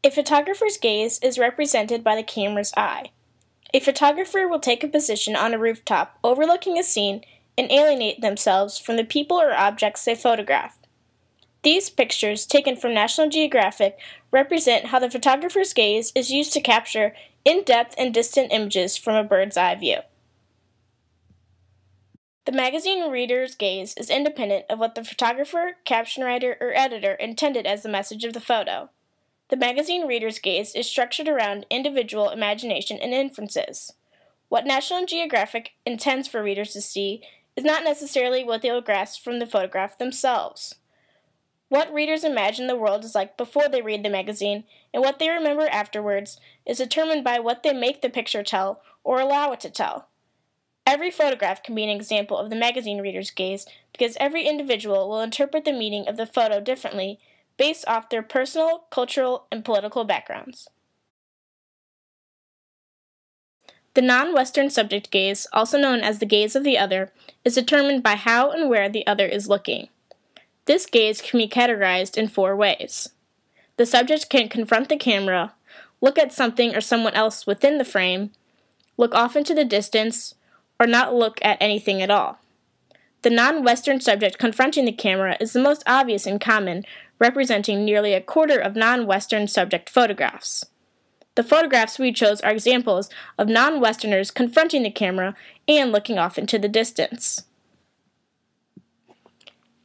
A photographer's gaze is represented by the camera's eye. A photographer will take a position on a rooftop overlooking a scene and alienate themselves from the people or objects they photograph. These pictures, taken from National Geographic, represent how the photographer's gaze is used to capture in-depth and distant images from a bird's eye view. The magazine reader's gaze is independent of what the photographer, caption writer, or editor intended as the message of the photo. The magazine reader's gaze is structured around individual imagination and inferences. What National Geographic intends for readers to see is not necessarily what they will grasp from the photograph themselves. What readers imagine the world is like before they read the magazine and what they remember afterwards is determined by what they make the picture tell or allow it to tell. Every photograph can be an example of the magazine reader's gaze because every individual will interpret the meaning of the photo differently based off their personal, cultural, and political backgrounds. The non-Western subject gaze, also known as the gaze of the other, is determined by how and where the other is looking. This gaze can be categorized in 4 ways. The subject can confront the camera, look at something or someone else within the frame, look off into the distance, or not look at anything at all. The non-Western subject confronting the camera is the most obvious and common, representing nearly a quarter of non-Western subject photographs. The photographs we chose are examples of non-Westerners confronting the camera and looking off into the distance.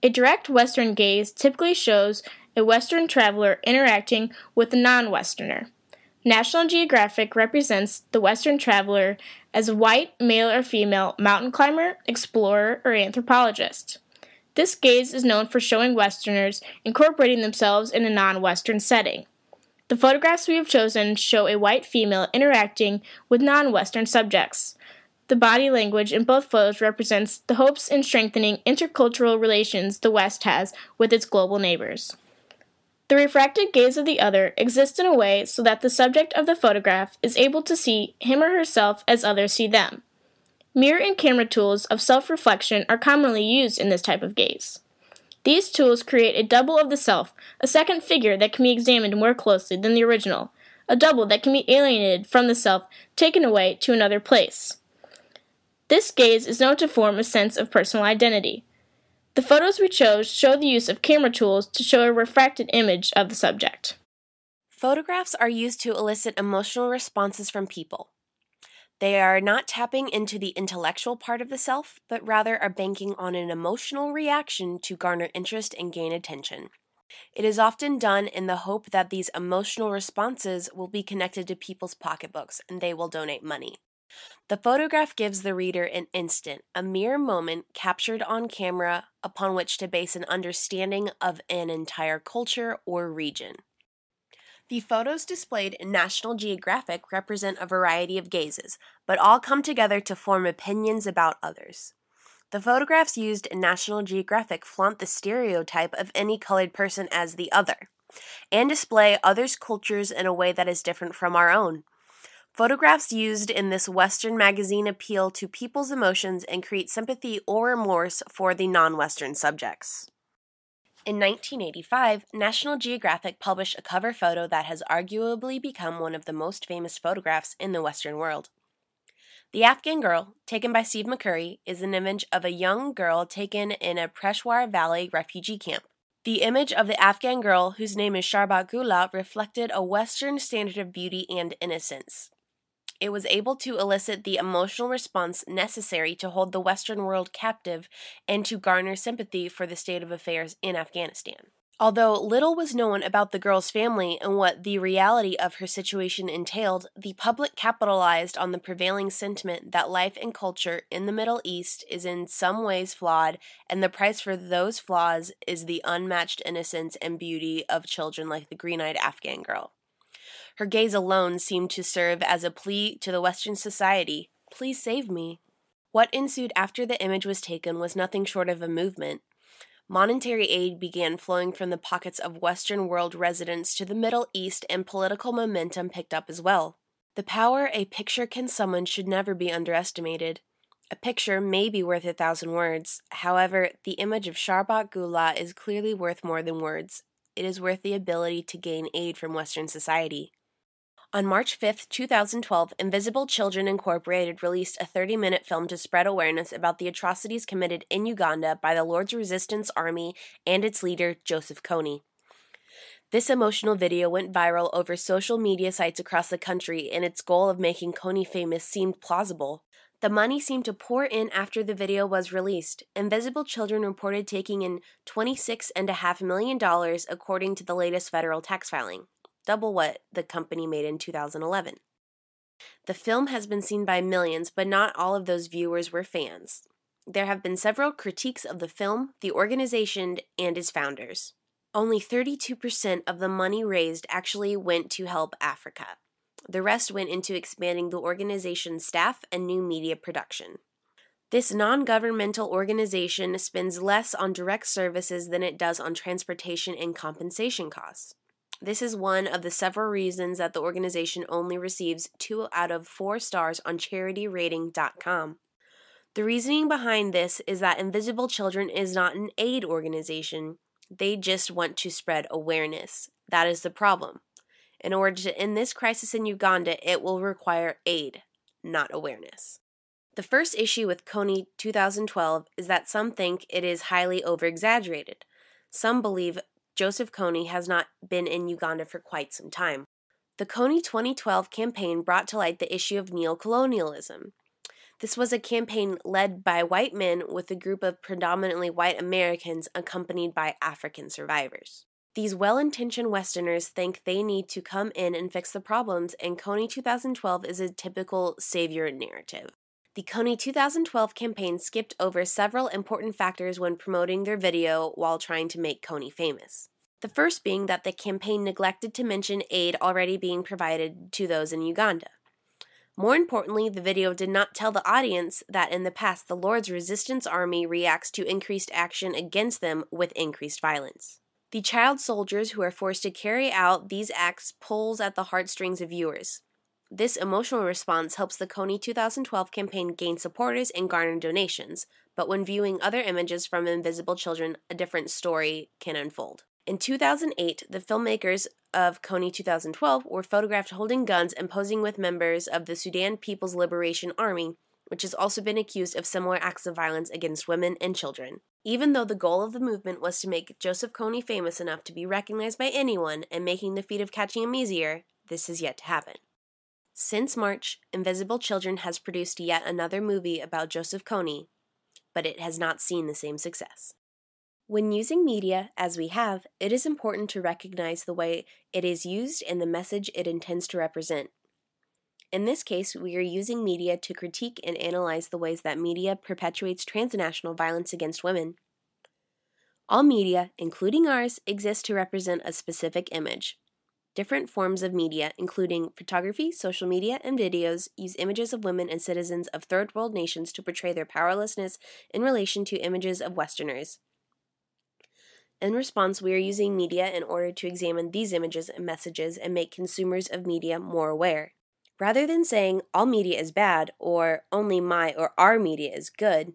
A direct Western gaze typically shows a Western traveler interacting with a non-Westerner. National Geographic represents the Western traveler as a white, male or female mountain climber, explorer, or anthropologist. This gaze is known for showing Westerners incorporating themselves in a non-Western setting. The photographs we have chosen show a white female interacting with non-Western subjects. The body language in both photos represents the hopes in strengthening intercultural relations the West has with its global neighbors. The refracted gaze of the other exists in a way so that the subject of the photograph is able to see him or herself as others see them. Mirror and camera tools of self-reflection are commonly used in this type of gaze. These tools create a double of the self, a second figure that can be examined more closely than the original, a double that can be alienated from the self, taken away to another place. This gaze is known to form a sense of personal identity. The photos we chose show the use of camera tools to show a refracted image of the subject. Photographs are used to elicit emotional responses from people. They are not tapping into the intellectual part of the self, but rather are banking on an emotional reaction to garner interest and gain attention. It is often done in the hope that these emotional responses will be connected to people's pocketbooks and they will donate money. The photograph gives the reader an instant, a mere moment captured on camera upon which to base an understanding of an entire culture or region. The photos displayed in National Geographic represent a variety of gazes, but all come together to form opinions about others. The photographs used in National Geographic flaunt the stereotype of any colored person as the other, and display others' cultures in a way that is different from our own. Photographs used in this Western magazine appeal to people's emotions and create sympathy or remorse for the non-Western subjects. In 1985, National Geographic published a cover photo that has arguably become one of the most famous photographs in the Western world. The Afghan Girl, taken by Steve McCurry, is an image of a young girl taken in a Peshawar Valley refugee camp. The image of the Afghan girl, whose name is Sharbat Gula, reflected a Western standard of beauty and innocence. It was able to elicit the emotional response necessary to hold the Western world captive and to garner sympathy for the state of affairs in Afghanistan. Although little was known about the girl's family and what the reality of her situation entailed, the public capitalized on the prevailing sentiment that life and culture in the Middle East is in some ways flawed, and the price for those flaws is the unmatched innocence and beauty of children like the green-eyed Afghan girl. Her gaze alone seemed to serve as a plea to the Western society, "Please save me." What ensued after the image was taken was nothing short of a movement. Monetary aid began flowing from the pockets of Western world residents to the Middle East, and political momentum picked up as well. The power a picture can summon should never be underestimated. A picture may be worth 1,000 words. However, the image of Sharbat Gula is clearly worth more than words. It is worth the ability to gain aid from Western society. On March 5, 2012, Invisible Children Incorporated released a 30-minute film to spread awareness about the atrocities committed in Uganda by the Lord's Resistance Army and its leader, Joseph Kony. This emotional video went viral over social media sites across the country, and its goal of making Kony famous seemed plausible. The money seemed to pour in after the video was released. Invisible Children reported taking in $26.5 million according to the latest federal tax filing, double what the company made in 2011. The film has been seen by millions, but not all of those viewers were fans. There have been several critiques of the film, the organization, and its founders. Only 32% of the money raised actually went to help Africa. The rest went into expanding the organization's staff and new media production. This non-governmental organization spends less on direct services than it does on transportation and compensation costs. This is one of the several reasons that the organization only receives 2 out of 4 stars on charityrating.com. The reasoning behind this is that Invisible Children is not an aid organization. They just want to spread awareness. That is the problem. In order to end this crisis in Uganda, it will require aid, not awareness. The first issue with Kony 2012 is that some think it is highly over-exaggerated. Some believe Joseph Kony has not been in Uganda for quite some time. The Kony 2012 campaign brought to light the issue of neocolonialism. This was a campaign led by white men with a group of predominantly white Americans accompanied by African survivors. These well-intentioned Westerners think they need to come in and fix the problems, and Kony 2012 is a typical savior narrative. The Kony 2012 campaign skipped over several important factors when promoting their video while trying to make Kony famous. The first being that the campaign neglected to mention aid already being provided to those in Uganda. More importantly, the video did not tell the audience that in the past the Lord's Resistance Army reacts to increased action against them with increased violence. The child soldiers who are forced to carry out these acts pulls at the heartstrings of viewers. This emotional response helps the Kony 2012 campaign gain supporters and garner donations, but when viewing other images from Invisible Children, a different story can unfold. In 2008, the filmmakers of Kony 2012 were photographed holding guns and posing with members of the Sudan People's Liberation Army, which has also been accused of similar acts of violence against women and children. Even though the goal of the movement was to make Joseph Kony famous enough to be recognized by anyone and making the feat of catching him easier, this is yet to happen. Since March, Invisible Children has produced yet another movie about Joseph Kony, but it has not seen the same success. When using media, as we have, it is important to recognize the way it is used and the message it intends to represent. In this case, we are using media to critique and analyze the ways that media perpetuates transnational violence against women. All media, including ours, exist to represent a specific image. Different forms of media, including photography, social media, and videos, use images of women and citizens of third world nations to portray their powerlessness in relation to images of Westerners. In response, we are using media in order to examine these images and messages and make consumers of media more aware. Rather than saying all media is bad or only my or our media is good,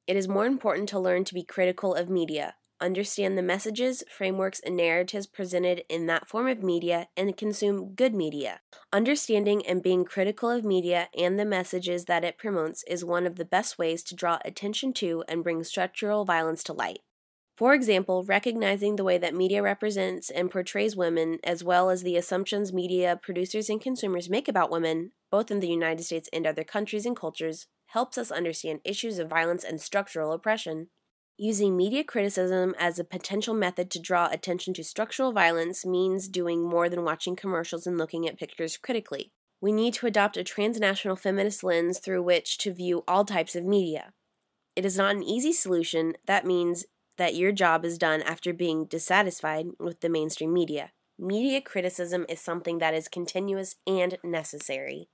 it is more important to learn to be critical of media, understand the messages, frameworks, and narratives presented in that form of media, and consume good media. Understanding and being critical of media and the messages that it promotes is one of the best ways to draw attention to and bring structural violence to light. For example, recognizing the way that media represents and portrays women, as well as the assumptions media producers and consumers make about women, both in the United States and other countries and cultures, helps us understand issues of violence and structural oppression. Using media criticism as a potential method to draw attention to structural violence means doing more than watching commercials and looking at pictures critically. We need to adopt a transnational feminist lens through which to view all types of media. It is not an easy solution. That means that your job is done after being dissatisfied with the mainstream media. Media criticism is something that is continuous and necessary.